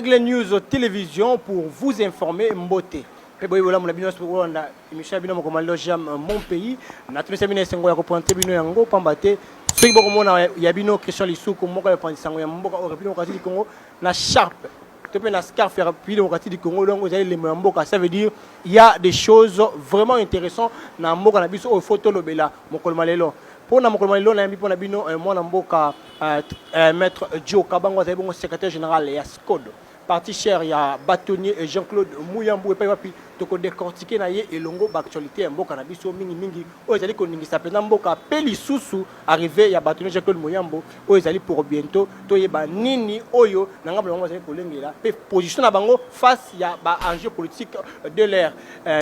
Aigle News Télévision pour vous informer Mbote. Voilà mon abinos pour la émission bino comme mon pays. Na tumisa bino sengo ya koprante bino yango pambate. Ceux qui beaucoup na yabino Christian Lisuku moko ya pandisango ya mboka au République du Congo na Sharp. Tu peux na scarf ya République démocratique du Congo donc vous allez les mboka, ça veut dire il y a des choses vraiment intéressantes na mboka na biso au photo lobela mokolo malelo. Pour na mokolo malelo na yambi pona bino mwana mboka maître Joe Kabango azali bongo secrétaire général ya SCOD. Parti cher, il y a bâtonnier Jean-Claude Mouyambou et puis toko décortiquer na ye elongo actualité mboka na biso mingi o ezali ko ningisa pena mboka peli susu arrivé ya bâtonnier Jean-Claude Mouyambou o ezali pour bientôt to yeba nini oyo na ngamba ngo ezali kolengela pe position na bango face ya ba enjeu politique de l'ère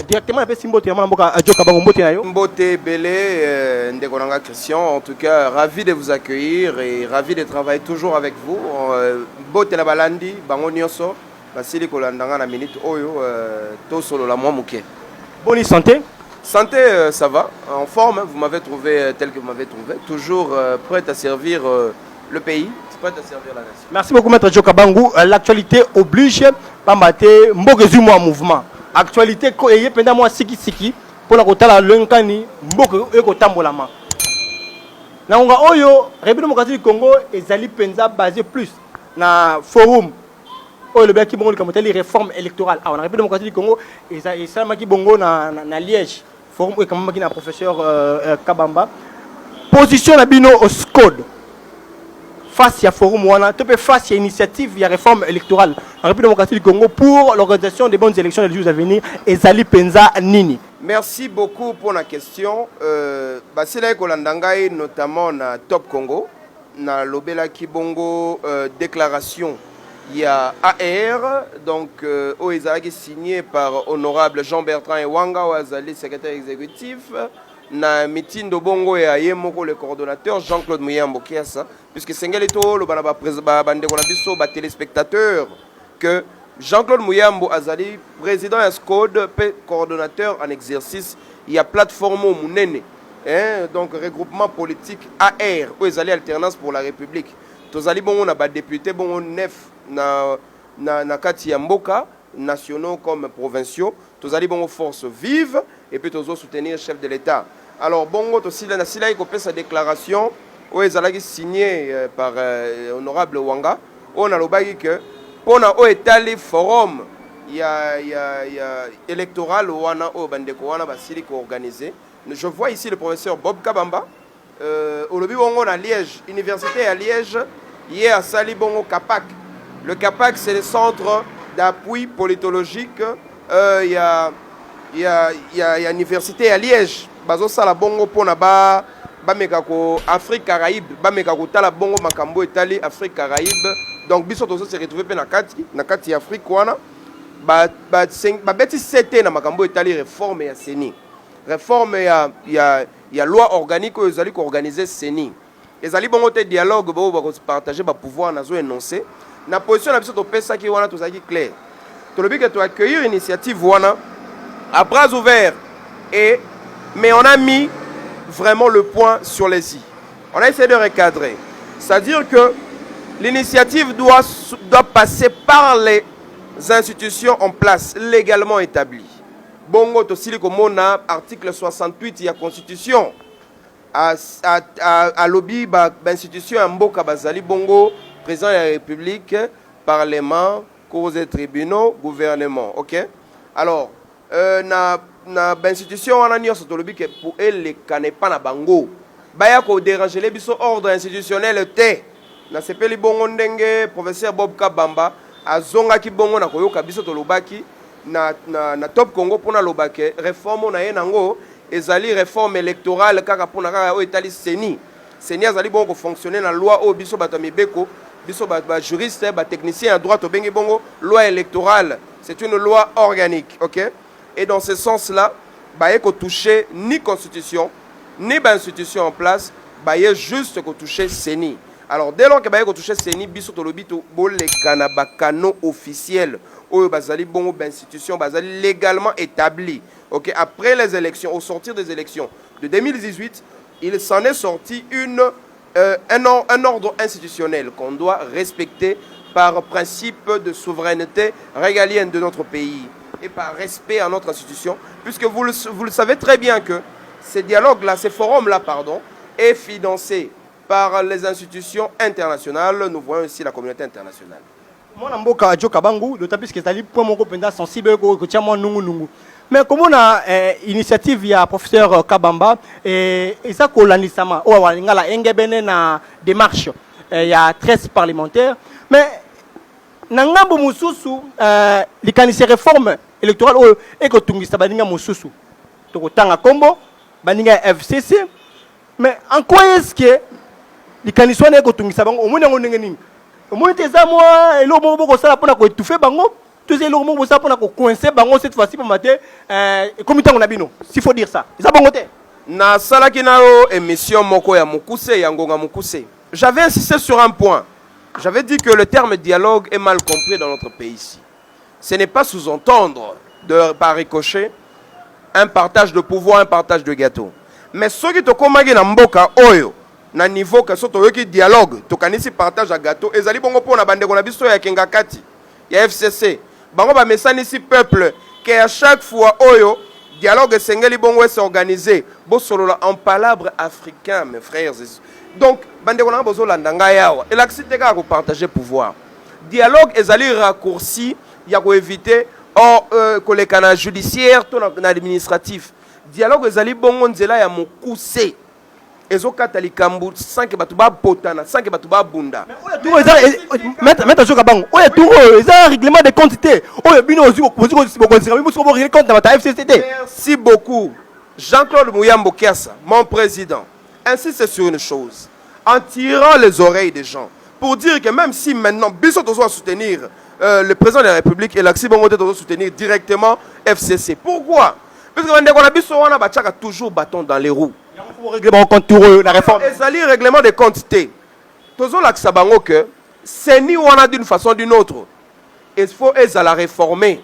directement pe simbote ya mboka ajoka bango mbote na yo mbote belé ndeko nanga Christian. En tout cas ravi de vous accueillir et ravi de travailler toujours avec vous mbote na balandi bango so basili kolandanga na minute oyo to solo la moi muke. Bonne santé. Santé, ça va, en forme, hein. Vous m'avez trouvé tel que vous m'avez trouvé, toujours prêt à servir le pays, prêt à servir la nation. Merci beaucoup maître Joe Kabango. L'actualité oblige pambate mbokezu mo mouvement. Actualité ko eye penda moi siki pour la kotala lenkani mboke eko tambolama. Na nga oyo République démocratique du Congo ezali penza basé plus na forum. Oh, le qui bongo comme telle réforme électorale. Ah, on a République démocratique du Congo et ça m'a qui bongo na Liège. Forum et comme qui na professeur Kabamba. Position na bino au SCOD. Face à forum wana, tu peux face à initiative il y a réforme électorale en République démocratique du Congo pour l'organisation des bonnes élections des jours à venir et Zali Penza Nini. Merci beaucoup pour la question. Basila Kolandangai notamment na Top Congo na Lobela Kibongo déclaration. Il y a AR, donc qui signé par honorable Jean-Bertrand Ewanga, Ouazali, secrétaire exécutif, na meeting de Bongo et Ayemoko, le coordonnateur, Jean-Claude Mouyambo, qui a ça, puisque Sengelito, le téléspectateur, que Jean-Claude Mouyambo, Azali, président de SCOD, coordonnateur en exercice, il y a plateforme Mounene, donc regroupement politique AR, Ouazali, alternance pour la République. Tozali bongo na ba député bongo 9 na kati ya mboka nationaux comme provinciaux. Tozali bongo force vive et puis tozo soutenir le chef de l'État. Alors bongo to sila na sila ko pesa déclaration o ezalaki signé par honorable Wanga. On a lobaki que pona o etali forum ya électoral wana o bandeko wana basili ko organiser. Je vois ici le professeur Bob Kabamba. Au lobby bongo na Liège, université à Liège, hier à Sali bongo CAPAC. Le CAPAC c'est le centre d'appui politologique. Il y a université à Liège. Bazo sala bongo pona ba mekako Afrique Caraïbe, ba mekako tala bongo makambo etali Afrique Caraïbe. Donc biso tozo se retrouver pe na kati Afrique wana ba beti CT na makambo etali réforme ya CENI. Réforme il y a loi organique où ils allaient organiser CENI. Ils allaient bon côté dialogue pour partager le pouvoir nazo énoncé. La position de la PESA qui wana tout ça qui clair. Tout le but que tu accueillir l'initiative wana à bras ouverts mais on a mis vraiment le point sur les i. On a essayé de recadrer. C'est-à-dire que l'initiative doit passer par les institutions en place légalement établies. Bongo to sili komona article 68 de la constitution à lobby ba institution mboka bazali bongo président de la République, parlement, cours et tribunaux, gouvernement. OK? Alors na institution wana nyonso to lobby que pour elle les connaît pas na bango baya ko déranger les biso ordre institutionnel té na sepeli bongo ndenge professeur Bob Kabamba azonga ki bongo na koyoka biso to lobaki na Top Congo pour na lobake réforme na yenango ezali réforme électorale kaka pour na kaka o etali CENI azali bon ko fonctionner na loi o biso bato mibeko biso ba juriste ba technicien en droit to bengi bongo loi électorale, c'est une loi organique. OK? Et dans ce sens-là ba ko toucher ni constitution ni ba institution en place, ba juste ko toucher CENI. Alors dès lors que ba ko toucher CENI biso to lobi to bolekana ba canon officiel ou bazali bongo institution bazali légalement établi. OK, après les élections, au sortir des élections de 2018, il s'en est sorti un ordre institutionnel qu'on doit respecter par principe de souveraineté régalienne de notre pays et par respect à notre institution, puisque vous le savez très bien que ces dialogues-là, ces forums-là, pardon, est financé par les institutions internationales. Nous voyons ici la communauté internationale. Mon amboka Joe Kabangu, d'autant plus que c'est un point sensible que tu as mon nungu. Mais comme on a initiative, il y a professeur Kabamba et ça colonisama, oh la engebene na démarche, il y a 13 parlementaires, mais nangambo mususu les candidates réforme électorale et que tungisa baninga mususu, to tanga kombo baninga FCC, mais en quoi est-ce que les candidats ne que tungisa bango au moins nini, au moins tes amours et l'homme beaucoup ça pour na ko étouffer bango. Tous les gens qui ont coincé cette fois-ci pour mater comité on a bino s'il faut dire ça ils ont bon côté na salaki nao émission moko ya mukuse ya ngonga mukuse j'avais insisté sur un point. J'avais dit que le terme dialogue est mal compris dans notre pays ici. Ce n'est pas sous-entendre par ricochet un partage de pouvoir, un partage de gâteau, mais ceux qui te komagi na mboka oyo na niveau que soto yoki dialogue to kanisi partage à gâteau ezali bongo pona bandeko na biso ya kengakati ya FCC bango ba mesani si peuple que à chaque fois oyo dialogue sengeli bongo est organisé bo solola en palabre africain mes frères. Donc bandeko na bozo landanga yawa et l'accident ka ko partager pouvoir dialogue ezali raccourci ya ko éviter kolekana judiciaire to na administratif dialogue ezali bongo nzela ya mokuse ezokata likambu sans que batu ba potana sans que batu ba bunda mettre sur kabango oya tout ça règlement de quantité oya bino aussi régler compte dans ta FCCT. Merci beaucoup Jean-Claude Muyambo Kiassa, mon président, insiste sur une chose en tirant les oreilles des gens pour dire que même si maintenant biso doit soutenir le président de la République et l'accès bongo doit soutenir directement FCC. Pourquoi? Parce que on a biso wana bachaka toujours bâton dans les roues. Règlement contour la réforme. Et règlement de quantité. Toujours l'accès bango que c'est ni on a d'une façon ou d'une autre. Il faut la réformer.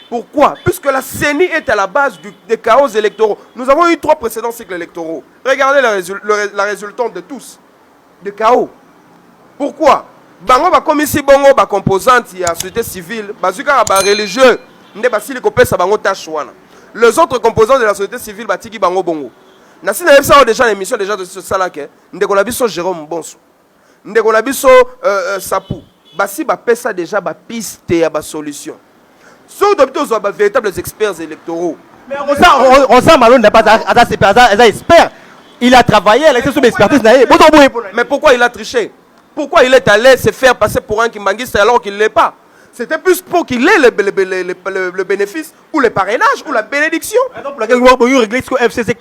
Pourquoi? Puisque la CENI est à la base des chaos électoraux. Nous avons eu 3 précédents cycles électoraux. Regardez la résultante de tous. De chaos. Pourquoi? Bango ba comme ici bongo ba composante ya société civile, bazuka ba religieux, nde basili ko pesa bango tâche wana. Les autres composants de la société civile batiki bango bongo. Na sina yebisa déjà l'émission déjà de ce salake, ndeko na biso Jérôme Bonso. Ndeko na biso Sapou. Basi ba pesa déjà ba piste ya ba solution. Ceux d'habitude sont ba véritables experts électoraux. Mais on sent Malone n'est pas expert. Il a travaillé, il a été sous l'expertise. Mais pourquoi il a triché? Pourquoi il est allé se faire passer pour un kimbangiste alors qu'il ne l'est pas? C'était plus pour qu'il ait le bénéfice ou le parrainage ou la bénédiction. Donc, la FCC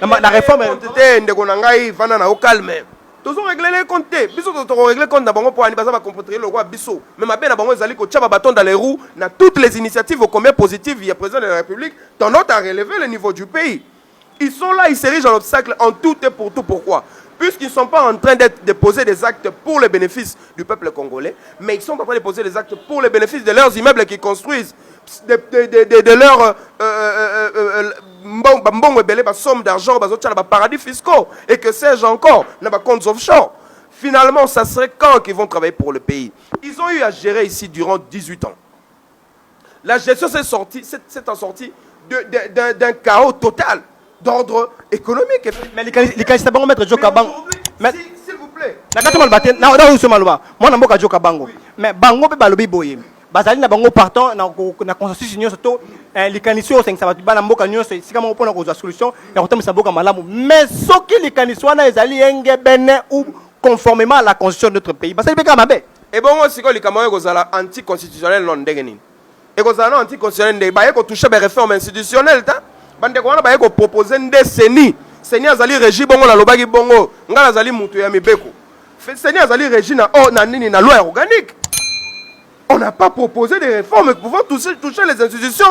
la réforme au calme. Tous ont réglé les comptes. Biso ont réglé les comptes d'abord pour anniversaire va comporter le roi Bisso. Mais ma belle abongo zali ko tchaba bâton dans les roues. Na toutes les initiatives au combien positives il y a président de la République. T'en note à relever le niveau du pays. Ils sont là, ils s'érigent en obstacle en tout et pour tout. Pourquoi? Puisqu'ils ne sont pas en train de poser des actes pour le bénéfice du peuple congolais, mais ils sont en train de poser des actes pour le bénéfice de leurs immeubles qu'ils construisent, de leurs sommes d'argent, de paradis fiscaux, et que sais-je encore, de comptes offshore. Finalement, ça serait quand qu'ils vont travailler pour le pays? Ils ont eu à gérer ici durant 18 ans. La gestion s'est en sortie d'un chaos total d'ordre économique. Mais les candidats vont mettre Joka Bango. S'il vous plaît. Moi, Joka Bango. Mais Bango peut balobi boye. Bazali na bango partant na consensus union surtout les candidats au 5 sabatu bana mboka union c'est comme on pona ko solution ya kotamisa mboka malamu. Mais soki les candidats na ezali engebene ou conformément à la constitution de notre pays. Bazali beka mabe. Et bon siko likamayo kozala anticonstitutionnel non ndenge nini. Et kozala anticonstitutionnel ndenge ba yeko toucher des réformes institutionnelles ta. Bande ko wana ba yeko proposer nde CENI. CENI azali régi bongo la lobaki bongo. Ngala azali mutu ya mibeko. CENI azali régi na na nini na loi organique. On n'a pas proposé des réformes pouvant toucher les institutions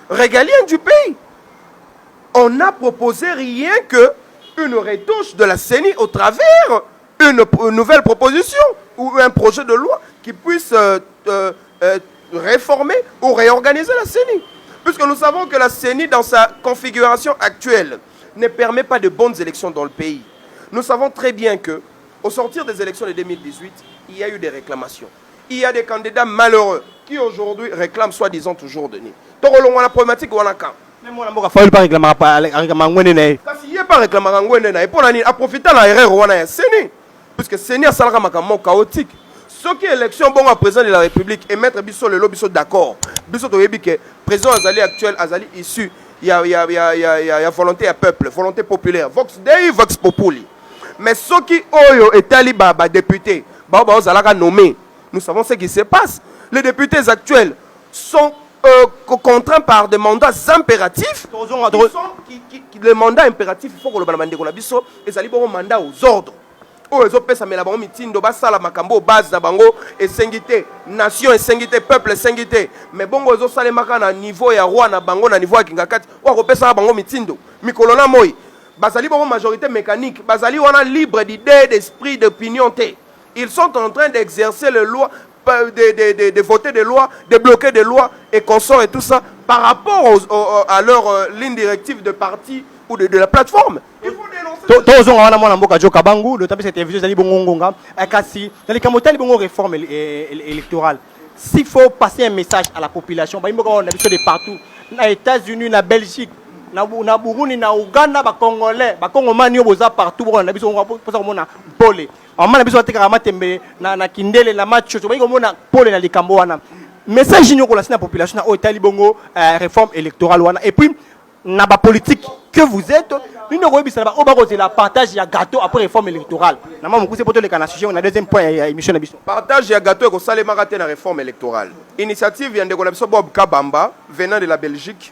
régaliennes du pays. On n'a proposé rien que une retouche de la CENI au travers une nouvelle proposition ou un projet de loi qui puisse réformer ou réorganiser la CENI. Puisque nous savons que la CENI, dans sa configuration actuelle, ne permet pas de bonnes élections dans le pays. Nous savons très bien que, au sortir des élections de 2018, il y a eu des réclamations. Il y a des candidats malheureux qui aujourd'hui réclament soi-disant toujours Denis. Donc on a la problématique on a quand. Même moi on pas réclamer Parce qu'il y a pas réclamer ngwene et pour à profiter la erreur on a Seni puisque Seni a salaka makambo chaotique. Ce qui est élection bon à président de la République et mettre biso le lobby d'accord. Biso to yebi que président Azali actuel Azali issu il y a volonté à peuple, volonté populaire, vox dei vox populi. Mais ce qui oyo est taliba député, ba ozalaka nommé. Nous savons ce qui se passe. Les députés actuels sont contraints par des mandats impératifs. Les mandats impératifs, il faut que le balabande qu'on a biso et ça libère un mandat aux ordres. Oh, ils ont payé ça, mais la banque mitindo, basa la makambo base na bango et singité, nation et singité, peuple et singité. Mais bon, ils ont salé makana niveau ya roi na bango na niveau ya kingakati. Oh, ils ont payé ça la bango mitindo. Mikolona moi, basali bango majorité mécanique, basali wana libre d'idées, d'esprit, d'opinion. Ils sont en train d'exercer les lois, de voter des lois, de bloquer des lois et consorts et tout ça par rapport à leur ligne directive de parti ou de la plateforme. Il faut dénoncer. Réforme électorale. S'il faut passer un message à la population, on a vu de partout, aux États-Unis, na Belgique, na Burundi, na Ouganda, ba Congolais, ba Congomani boza partout, on a vu pour ça on a polé. On a besoin de tekara matembe na kindele na macho, ba ko mona polé na likambo wana. Message nous ko la population na Otali bongo réforme électorale wana et puis na ba politique que vous êtes, nous ne voyons pas au bas de la partage ya gâteau après réforme électorale. Na maman ko c'est pour les canasiers, on a deuxième point émission na biso. Partage ya gâteau ko salé maraté na réforme électorale. Initiative yande ko na biso Bob Kabamba venant de la Belgique.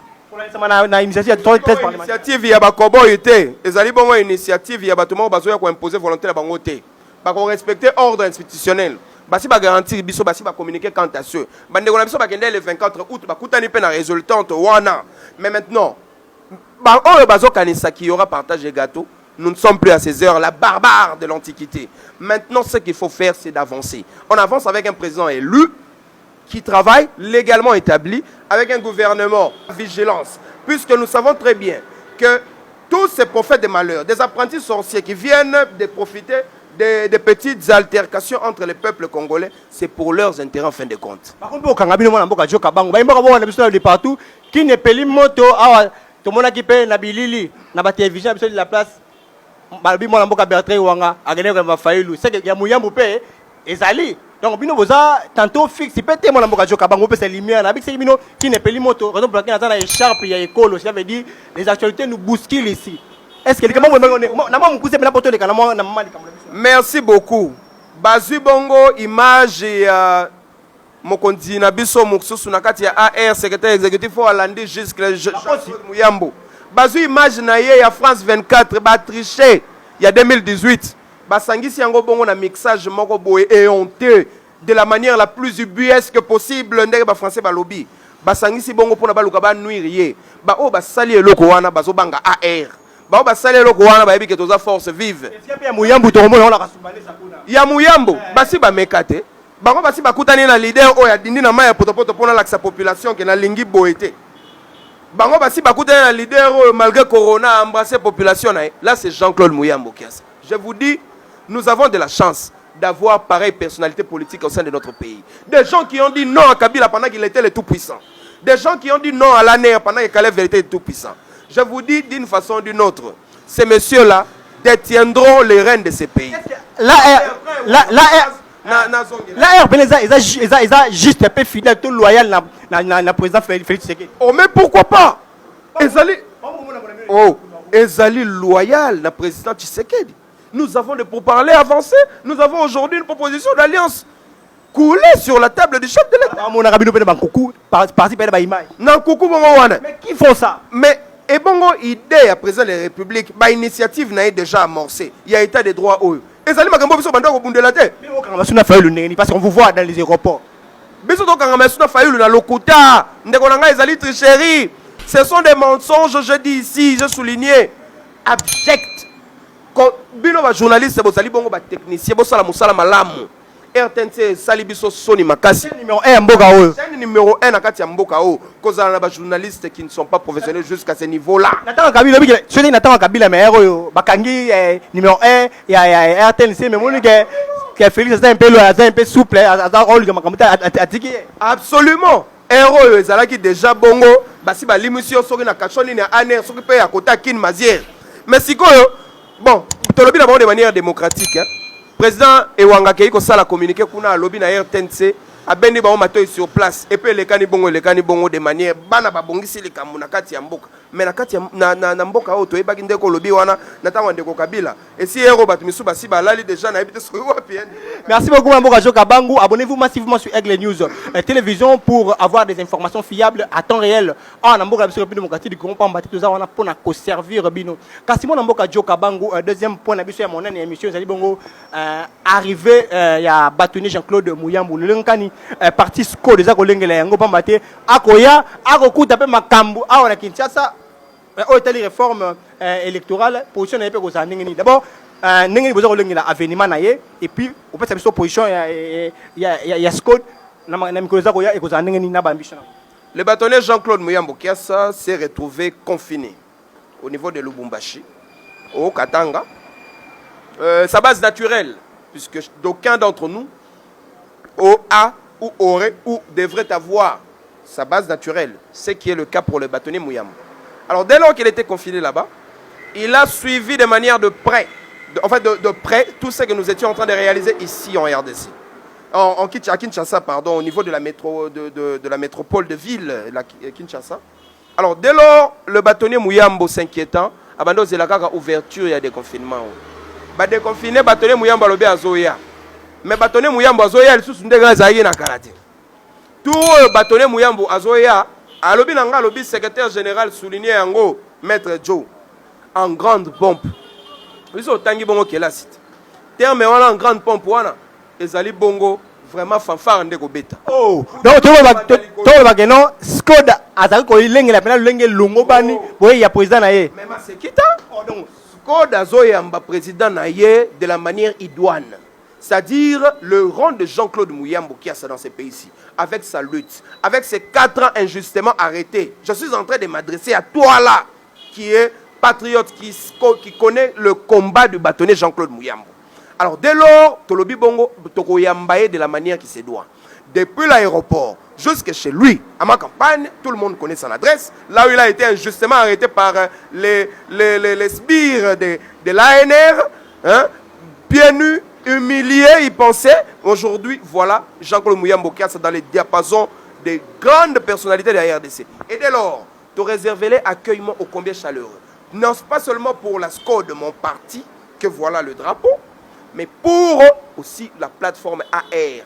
Initiative ya bakobo été ezali bongo initiative ya batuma bazoya ko imposer volonté la bango té ba ko respecter ordre institutionnel basi ba garantir biso basi ba communiquer quant à ceux bande ko na biso ba kende le 24 août ba kutani pe na résultante wana mais maintenant ba o bazo kanisa qui y aura partage de gâteau. Nous ne sommes plus à ces heures la barbare de l'antiquité. Maintenant ce qu'il faut faire c'est d'avancer. On avance avec un président élu qui travaille légalement établi avec un gouvernement vigilance. Puisque nous savons très bien que tous ces prophètes de malheur, des apprentis sorciers qui viennent de profiter des petites altercations entre les peuples congolais, c'est pour leurs intérêts en fin de compte. Par contre, partout, qui ne paye moto, tout le monde qui paye la bilili, la télévision, la place, donc, bino boza tantôt fixe, peut-être mon amboka joka bango c'est lumière là, c'est bino qui ne paye moto, raison pour laquelle on a une écharpe, il y a école, ça veut dire les actualités nous bousculent ici. Est-ce que les camarades merci beaucoup. Bazu bongo image ya mokonzi na biso muksusu na kati ya AR secrétaire exécutif au Hollande jusqu'à Muyambo. Bazu image na ye ya France 24 ba triché il y a 2018. Basangisi yango bongo na mixage moko boye éhonté de la manière la plus ubuesque possible ndenge ba français ba lobby. Basangisi bongo pona baluka ba nuirier. Ba o ba sali eloko wana bazo banga AR. Ba o ba sali eloko wana ba yebi ke toza force vive. Ya Muyambo to romona na kasubale sakuna. Ya Muyambo basi ba mekate. Bango basi ba kutani na leader o ya dindi na maya potopoto pona la population ke na lingi boete. Bango basi ba kutani na leader o malgré corona embrasser population na. Là c'est Jean-Claude Muyambo qui a ça. Je vous dis, nous avons de la chance d'avoir pareille personnalité politique au sein de notre pays. Des gens qui ont dit non à Kabila pendant qu'il était le tout-puissant. Des gens qui ont dit non à l'ANR pendant que Kalev était le tout-puissant. Je vous dis d'une façon ou d'une autre, ces messieurs-là détiendront les rênes de ces pays. L'AR, ils ont juste un peu fidèle, tout loyal na président Félix Tshisekedi. Oh, mais pourquoi pas? Ezali loyal na président Tshisekedi. Nous avons des pourparlers avancés. Nous avons aujourd'hui une proposition d'alliance coulée sur la table du chef de l'État. Mais qui font ça? Mais, et bon, idée à président de la République, ma initiative n'a déjà amorcée. Il y a état des droits hauts. Et ça, parce qu'on vous voit dans les aéroports. Ce sont des mensonges, je dis ici, je soulignais, abjects. Bino ba journaliste bo sali bongo ba technicien bo sala musala malamu RTNC sali biso soni makasi numéro 1 mboka o c'est numéro 1 na kati ya mboka o kozala na ba journalistes qui ne sont pas professionnels jusqu'à ce niveau là nataka kabila bikele ceux nataka kabila mais oyo bakangi numéro 1 ya RTNC mais moni que que Félix est un peu souple, absolument. Héros ezalaki déjà bongo basi ba limusio soki na kachoni na aner soki pe ya kota kin mazière. Mais sikoyo bon, tolobi na de manière démocratique hein. Président Ewanga Keiko sala communiqué kuna lobby na RTNC abendi ba mato sur place et puis les kani bongo de manière bana ba bongisi likambo na kati ya mboka. Mais na kati na mboka oto ebaki ndeko lobby wana na tango ndeko Kabila. Et si héros batumisu basi ba lali déjà na ebité so wapi. Merci beaucoup Mboka Joka Bangu. Abonnez-vous massivement sur Aigle News télévision pour avoir des informations fiables à temps réel. En Mboka Biso démocratique du Congo Pambati tout ça on a pour na ko servir bino. Kasimo Mboka Joka Bangu deuxième point na biso ya mon émission Zali Bongo arrivé ya bâtonnier Jean-Claude Muyambu le nkani parti SCO déjà ko lengela yango Pambati akoya akokuta pe makambu a na Kinshasa o tali réforme électorale position na pe ko za ndengeni. D'abord n'engeni besoin de l'avenir naie et puis on peut savoir position ya Scott na mikoza ko ya e ko za ndengeni na ambition. Le bâtonnier Jean-Claude Muyambo Kiassa s'est retrouvé confiné au niveau de Lubumbashi au Katanga. Sa base naturelle puisque d'aucuns d'entre nous a ou aurait ou devrait avoir sa base naturelle, ce qui est le cas pour le bâtonnier Muyambo. Alors dès lors qu'il était confiné là-bas, il a suivi de manière de près de près tout ce que nous étions en train de réaliser ici en RDC. À Kinshasa, pardon, au niveau de la, de la métropole de ville, Kinshasa. Alors, dès lors, le bâtonnier Muyambo s'inquiétant, abandonne la ouverture et des confinements. Bah, déconfiné, bâtonnier Muyambo a à Zoya. Mais bâtonnier Muyambo à Zoya, il sous une dégâts à na karaté. Tout bâtonnier Muyambo à Zoya, à l'obé nanga, l'obé secrétaire général souligné en gros, maître Joe, en grande pompe. Ils sont tangi bongo qui est là site. Terme en grande pompe wana. Ezali bongo vraiment fanfare ndeko beta. Oh. Donc to ba non Skoda azali ko ilenge la pena lenge longo bani boye ya président na ye. Mais c'est kita. Oh donc Skoda zoyamba président na ye de la manière idoine. C'est-à-dire le rang de Jean-Claude Muyambo qui a ça dans ces pays-ci, avec sa lutte, avec ses 4 ans injustement arrêtés. Je suis en train de m'adresser à toi là, qui est patriote, qui connaît le combat du bâtonnier Jean-Claude Muyambo. Alors dès lors, Tolobi Bongo, Tokoyambaye de la manière qui se doit. Depuis l'aéroport jusqu'à chez lui, à ma campagne, tout le monde connaît son adresse. Là où il a été injustement arrêté par les sbires de l'ANR, hein, pieds nus, humilié, il pensait. Aujourd'hui, voilà, Jean-Claude Muyambo qui est dans les diapasons des grandes personnalités de la RDC. Et dès lors, tu réservé l'accueillement au combien chaleureux. Non, pas seulement pour la SCO de mon parti, que voilà le drapeau, mais pour aussi la plateforme AR,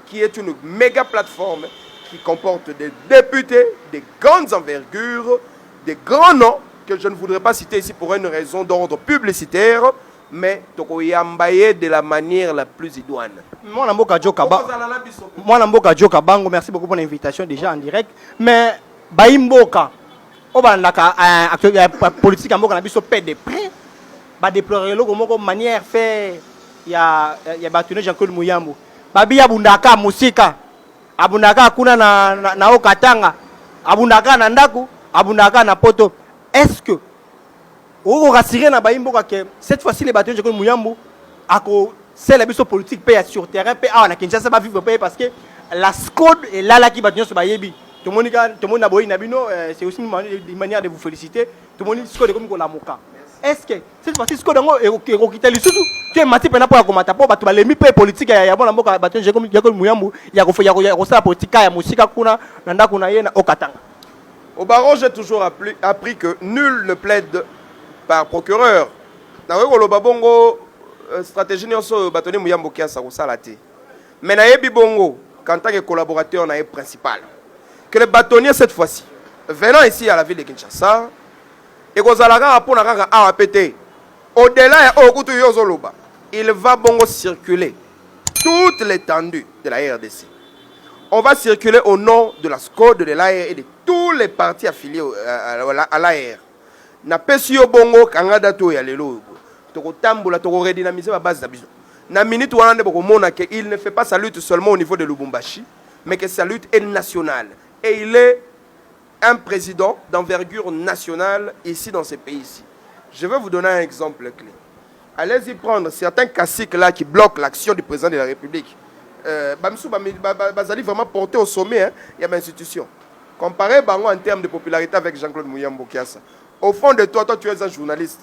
qui est une méga plateforme qui comporte des députés, des grandes envergures, des grands noms, que je ne voudrais pas citer ici pour une raison d'ordre publicitaire, mais de la manière la plus idoine. Moi, Mboka Joka Bango, merci beaucoup pour l'invitation déjà en direct. Mais Baimboka, politique en Mboka, on paie des prêts, va déplorer la manière faire. Il y a bâtonnier Jean-Claude Muyambo. Babi abundaka musika, abundaka kuna na Okatanga, abundaka na ndaku, abundaka na poto. Est-ce que vous rassurez na Baimboka que cette fois-ci les bâtonniers Jean-Claude Muyambo c'est la mission politique paye sur terrain paye na Kinshasa pas vivre paye parce que la SCOD est là qui bâtonnier sur Bayebi. Tout le monde a boyi nabino, c'est aussi une manière de vous féliciter. Tout le monde SCOD comme la moka. Est-ce que cette fois-ci SCOD est quitter le sous tu es mati pena pour komata po batu balemi pe politique ya bona mboka bâtonnier Jean-Claude Muyambo ya ko politique ya musika kuna na ndaku na ye na Okatanga. Au barreau, j'ai toujours appris que nul ne plaide par procureur. Na weko bongo stratégie nyonso bâtonnier Muyambo qui a sa salate. Mais na yebi bongo en tant que collaborateur na principal. Que le bâtonnier cette fois-ci venant ici à la ville de Kinshasa et kozalaka pour na kaka APT. Au-delà ya okutu yozoloba, il va bongo circuler toute l'étendue de la RDC. On va circuler au nom de la SCOD, de l'AR et de tous les partis affiliés à l'AR. Na pesio bongo kangada to ya lelo. Toko tambola toko redynamiser la base d'abison. Na minute wana boko mona que il ne fait pas sa lutte seulement au niveau de Lubumbashi, mais que sa lutte est nationale. Et il est un président d'envergure nationale ici dans ces pays-ci. Je vais vous donner un exemple clé. allez-y prendre certains caciques là qui bloquent l'action du président de la République. Bazali vraiment porté au sommet, hein, il y a une institution. Comparez Bango en termes de popularité avec Jean-Claude Muyambo Kiassa. Au fond de toi, tu es un journaliste.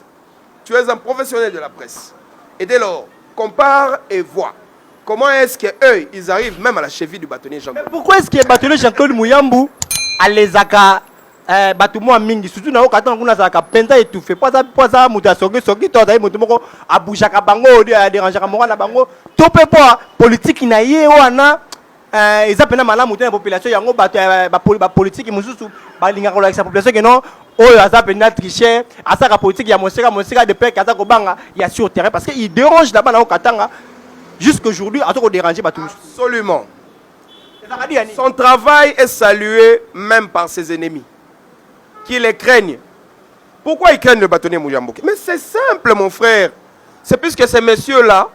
Tu es un professionnel de la presse. Et dès lors, compare et vois. Comment est-ce qu'eux, ils arrivent même à la cheville du bâtonnier Jean-Claude. Pourquoi est-ce que le bâtonnier Jean-Claude Muyambo a les aka bâtiment mingi surtout na okata nguna za ka penta étouffé pas ça muta soki to da mutu moko abujaka bango a dérangeaka moko na bango to pe pas politique na ye wana eza pena malamu te na population yango bato ba politique mususu balinga ko la population que non oyo aza pena tricher asaka politique ya moseka de pek aza ko banga ya sur terrain parce que il dérange là-bas na okatanga jusqu'aujourd'hui a tout dérangé bato. Absolument. Son travail est salué même par ses ennemis qui les craignent. Pourquoi ils craignent le bâtonnier Muyambo? Mais c'est simple, mon frère. C'est puisque ces messieurs-là,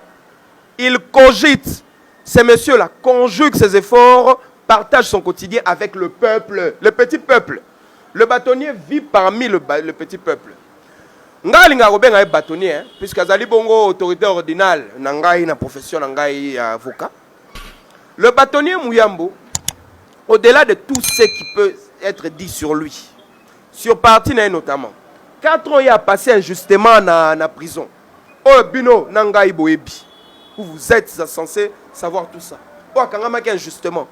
ils cogitent. Ces messieurs-là conjuguent ses efforts, partagent son quotidien avec le peuple, le petit peuple. Le bâtonnier vit parmi le petit peuple. Ngai linga robenga bâtonnier, puisque azali bongo autorité ordinale, nangai na profession nangai avocat. Le bâtonnier Muyambo, au-delà de tout ce qui peut être dit sur lui, sur parti notamment, 4 ans il a passé injustement dans la prison. Oh bino nangai boebi. Vous êtes censé savoir tout ça. Oh kangama ki injustement.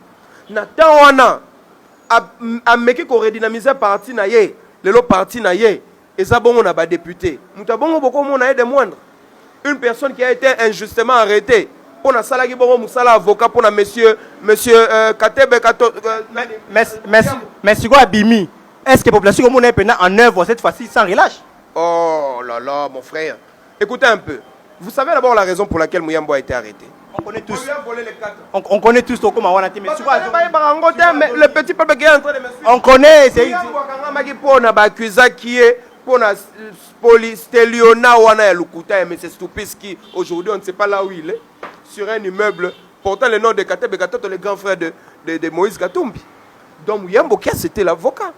Na tawana a meki ko redynamiser parti na ye, lelo parti na ye, et ça bon on a ba député. Mutabongo boko mon a de moindre. Une personne qui a été injustement arrêtée. Pour salaki bongo musala avocat pour monsieur Katebe Kato. Merci quoi Bimi. Est-ce que la population comme on est en œuvre cette fois-ci sans relâche? Oh là là, mon frère. Écoutez un peu. Vous savez d'abord la raison pour laquelle Muyambo a été arrêté. On connaît tous. On connaît tous comment on a été. Mais le petit peuple qui est en train de me suivre. On connaît. C'est pour Stéliona Wana Lukuta et M. Stupiski. Aujourd'hui, on ne sait pas là où il est. Sur un immeuble portant le nom de Katebe Katoto, le grand frère de Moïse Katumbi. Donc Muyambo, c'était l'avocat.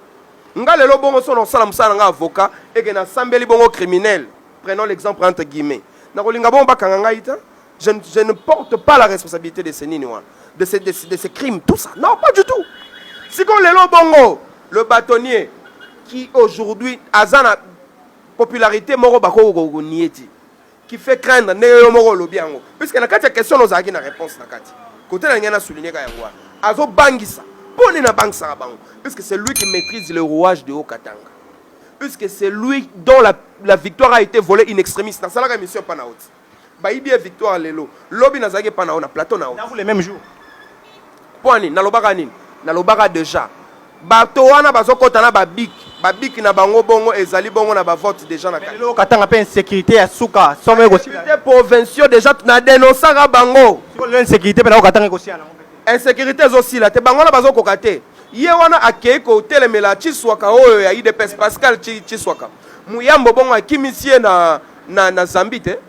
Ngalelo bongo son salam salanga avocat et que na sambeli bongo criminel. Prenons l'exemple entre guillemets. Na kolinga bongo bakanga ita. Je ne porte pas la responsabilité de ces niniwa, de ces crimes, tout ça. Non, pas du tout. Si qu'on le bongo, le bâtonnier qui aujourd'hui a la popularité moro bako nieti, qui fait craindre ne moro lobiango. Puisque na kati question nous a na réponse na kati. Côté na ngena souligner ka yangwa. Azo bangisa. Pone na bank sa bango. Puisque c'est lui qui maîtrise le rouage de Haut-Katanga. Puisque c'est lui dont la victoire a été volée in extremis. Dans ça la mission panaot. Baïbi est victoire lelo. Lobi na zage panao na plateau na. Vous les mêmes jours. Poani na lobaka nini? Na lobaka déjà. Bato wana bazokota na babik. Babik na bango bongo ezali bongo na ba vote déjà na Lelo Katanga pe insécurité à Souka. Somme aussi. Les provinciaux déjà na dénoncer bango. L'insécurité pe na Katanga aussi na. Insécurité aussi là te bango na bazo kokate ye wana akei ko telemela Chiswaka oyo ya IDPS Pascal Chiswaka Muyambo bongo akimisie na Zambie te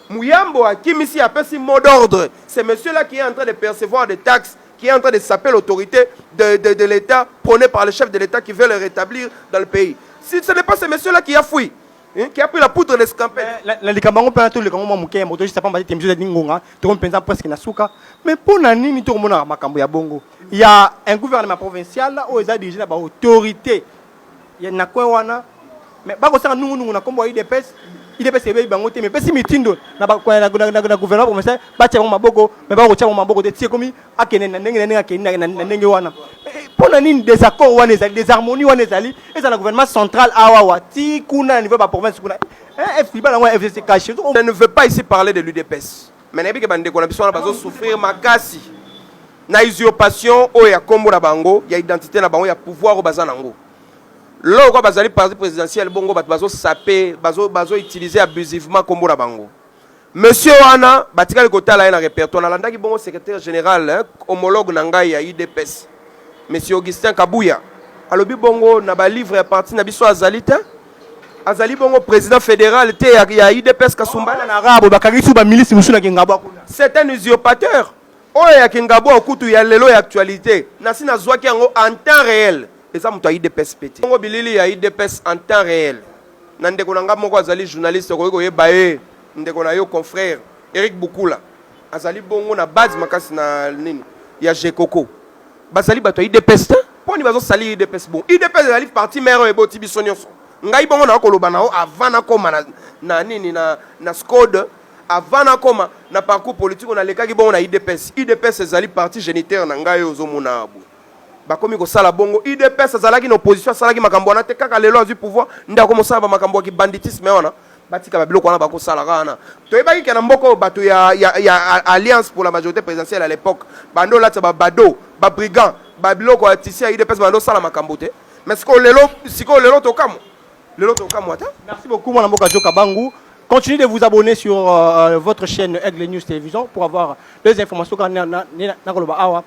Muyambo akimisi apesi mot d'ordre. C'est monsieur là qui est en train de percevoir des taxes, qui est en train de saper l'autorité de l'État prônée par le chef de l'État qui veut le rétablir dans le pays. Si ce n'est pas ce monsieur là qui a fui, qui a pris la poudre d'escampette. Mais pour nani tout le monde a bongo. Il y a un gouvernement provincial là où ils ont dirigé la autorité. Il y a wana. Mais pas ça nous na kombo IDPS. IDPS ebe bango te mais pesi mitindo na gouvernement provincial ba tia maboko mais ba ko tia maboko de tie komi akene na ndenge akene na ndenge wana. Pour nani désaccord wana ezali désharmonie wana ezali et le gouvernement central awa ti kuna niveau ba province kuna. FCC caché. Je ne veux pas ici parler de l'UDPS. Mais n'ebi ke bande ko na biso na bazo souffrir makasi. Na usurpation o ya kombo na bango, ya identité na bango, ya pouvoir o bazanango. Là où bazali parti présidentiel bongo bazo sapé, bazo utiliser abusivement kombo na bango. Monsieur Wana, batika kotala na répertoire na landaki bongo secrétaire général, homologue na ngai ya IDPS. Monsieur Augustin Kabouya. Alobi bongo na ba livre ya parti na biso azalita. Azali bongo président fédéral te ya IDPS Kasumba na arabe bakarisu ba milice musu na Kingabo kuna. C'est un usurpateur. Oyo ya Kingabo okutu ya lelo ya actualité. Nasi na zwaki yango en temps réel. Et ça mutu IDPS pété. Bongo bilili ya IDPS en temps réel. Nande konanga moko azali journaliste ko yeba ndeko na yo confrère Eric Bukula azali bongo na base makasi na nini ya Jekoko bazali bato IDPS poni bazo sali IDPS bon IDPS azali parti maire e boti biso nyonso ngai bongo na koloba na o avant na koma na nini na SCOD avant na koma na parcours politique na lekaki bongo na IDPS ezali parti géniteur na ngai ozomona abu bakomi ko sala bongo IDPS azalaki na opposition salaki makambo na te kaka lelo azu pouvoir ndako mosala ba makambo ki banditisme wana batika ba biloko wana bako sala kana toyebaki kana mboko bato ya alliance pour la majorité présidentielle à l'époque bando la ba bado ba brigand ba biloko ya tisi ya IDPS bando sala makambo te mais siko lelo tokamo ata. Merci beaucoup mon mboka Joka Bangu. Continuez de vous abonner sur votre chaîne Aigle News Télévision pour avoir les informations quand na koloba awa.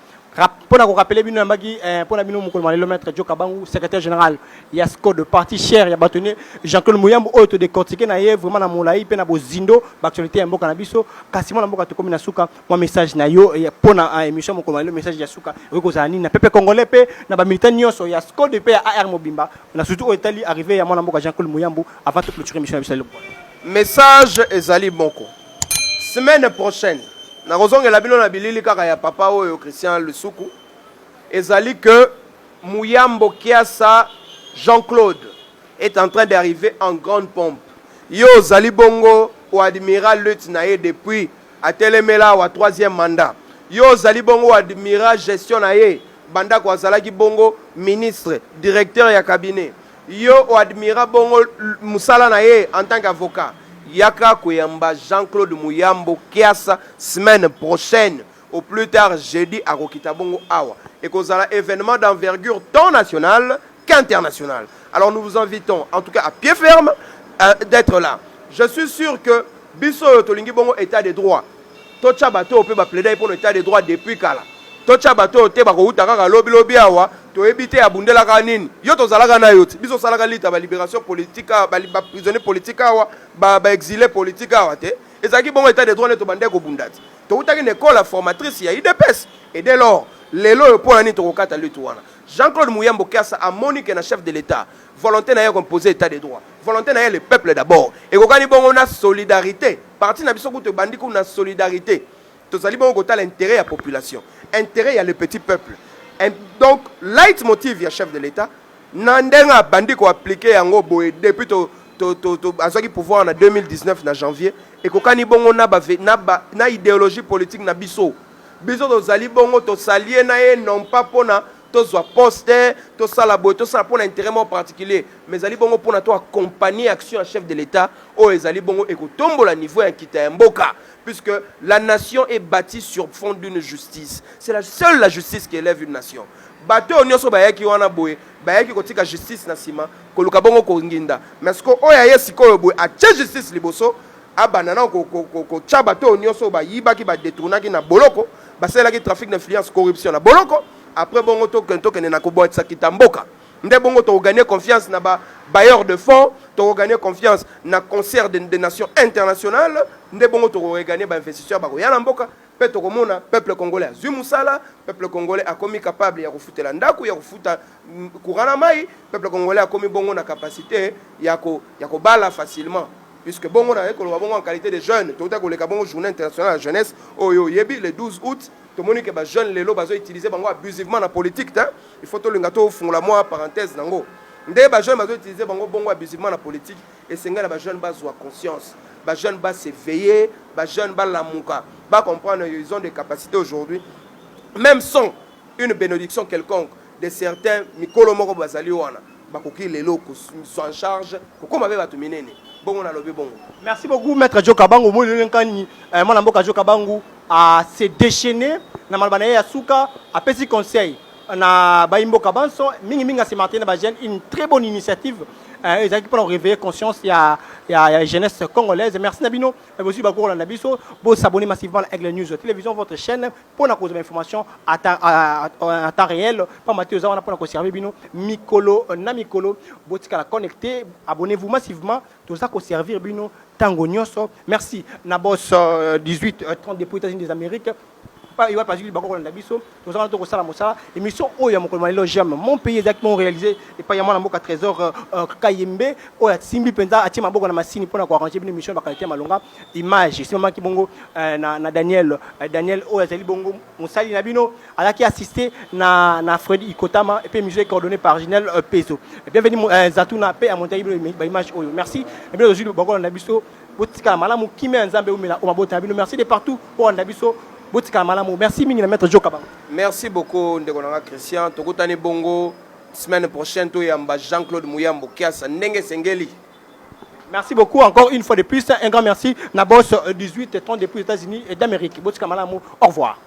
Pour nous rappeler, pour le maître Joka Bangu, secrétaire général, il y a SCOD de parti cher, il y a bâtonné Jean-Claude Mouyambo, autre de Kortiké, vraiment dans mon laï, puis dans Zindo, l'actualité est un bon cannabiso, Kassimo Namboka Tokomi Nasuka, mon message Nayo, et pour la émission, le message Yasuka, Rikozani, na Pepe Congolais, na militant Nyoso, il y a SCOD de paix à AR Mobimba, na surtout au Italie, arrivé à mon Namboka Jean-Claude Mouyambo, avant de clôturer l'émission. Message Ezali Bonko. Semaine prochaine. Na rozonge la bino na bilili kaka ya papa oyo Christian Lusuku ezali que Mouyambo Kiasa Jean-Claude est en train d'arriver en grande pompe. Yo zali bongo ou admiral Lutte naye depuis atelemela wa 3e mandat. Yo zali bongo ou admiral gestion naye banda kwa zalaki bongo ministre, directeur ya cabinet. Yo ou admiral bongo musala naye en tant qu'avocat. Yaka Koyamba Jean-Claude Mouyambo Kiasa semaine prochaine au plus tard jeudi à Rokitabongo Awa et qu'on a un événement d'envergure tant national qu'international. Alors nous vous invitons en tout cas à pied ferme d'être là. Je suis sûr que Bisso Tolingi Bongo état de droit. Tocha bato peut plaider pour l'état de droit depuis Kala. Tocha bato te bako utaka lobby awa to ebite abundela kanini. Yo to zalaka na yoti. Biso salaka lita ba libération politique ba prisonnier politique awa ba exilé politique awa te. Ezaki bongo état de droit ne to bande ko bundati. To utaki une école formatrice ya IDPS et dès lors lelo pour ani to kokata lutu wana. Jean-Claude Mouyambo Kiasa a monique na chef de l'État. Volonté na composer état de droit. Volonté na le peuple d'abord. Et kokani bongo na solidarité. Parti na biso ko to bandi ko na solidarité. To sali bongo kota l'intérêt à population. Intérêt à le petit peuple. Et donc, leitmotiv ya chef de l'État, nandenga bandi ko appliqué yango boye depuis azaki pouvoir en 2019 na janvier et kokani bongo na idéologie politique na biso. Biso to zali bongo to salier na ye non pas pona to zo poster to sala boye to sala pona intérêt particulier, mais zali bongo pona to accompagner action à chef de l'État o ezali bongo e ko tombola niveau ya kita mboka. Puisque la nation est bâtie sur fond d'une justice. C'est seule la justice qui élève une nation. Bato nyoso bayaki wana boye, bayaki kotika justice na sima, koluka bongo ko nginda. Mais ce ko oya yesi ko boye a justice liboso, abanana ko cha bato nyoso ba yibaki ba détournaki na boloko, ba selaki trafic d'influence, corruption na boloko. Après bongo to kene na ko boye tsakita mboka. Nde bongo to gagner confiance na ba bailleurs de fonds, to gagner confiance na concert des nations internationales. Nde bongo to gagner ba investisseurs ba ko yana mboka pe to komona peuple congolais azui musala, peuple congolais a commis capable ya kufutela ndaku ya kufuta kurana mai, peuple congolais a commis bongo na capacité ya ko bala facilement puisque bongo na ko bongo en qualité de jeune to ta ko le bongo journée internationale de la jeunesse oyo yebi le 12 août to moni ke ba jeune lelo bazo utiliser bango abusivement na politique ta il faut to linga to fungula moi parenthèse nango nde ba jeune bazo utiliser bango bongo abusivement na politique et sengala ba jeune bazo conscience. Les jeunes vont s'éveiller, les jeunes vont l'amour, vont comprendre qu'ils ont des capacités aujourd'hui, même sans une bénédiction quelconque de certains Mikolo Moko Bazali Wana, bakoki lelo sont en charge, comment va tout miner. Bon, on a le bon. Merci beaucoup, maître Joka Bangu. Moi, je Joka Bangu a se déchaîné, na malbana ya suka, a petit conseil. Na Baimbo Kabanso, minga se matin na une très bonne initiative. Ils ont pour réveiller conscience il y a jeunesse congolaise. Merci Nabino. Mais aussi Bakour la Nabiso. Vous s'abonner massivement à Aigle News Télévision, votre chaîne pour la cause de l'information à temps réel. Pas Mathieu Zawana pour la conserver Bino. Mikolo Namikolo. Botika la connecter. Abonnez-vous massivement. Tout ça pour servir Bino. Tango Nyoso. Merci Nabos 18 30 des États-Unis des Amériques. pas il va pas juste bako na biso nous allons to sala mosala émission oyo mokolo malelo j'aime mon pays exactement réalisé et pas yamana mboka trésor Kayembe oyo simbi penza atie maboko na masini pona ko arranger une émission ba qualité malonga image c'est maman ki bongo na Daniel oyo azali bongo musali na bino alaki assisté na Freddy Ikotama et puis musique coordonnée par Ginel Peso bienvenue Zatuna pe a monter ba image oyo merci et bien aujourd'hui bako na biso botika malamu kimé nzambe umela o mabota bino merci de partout pour na biso botika malamu merci mingi na maître Joka Bango merci beaucoup ndekonanga Christian tokutani bongo semaine prochaine to yamba Jean-Claude Muyambo kiasa ndenge sengeli. Merci beaucoup encore une fois de plus un grand merci na boss 18 30 depuis les États-Unis et d'Amérique botika malamu au revoir.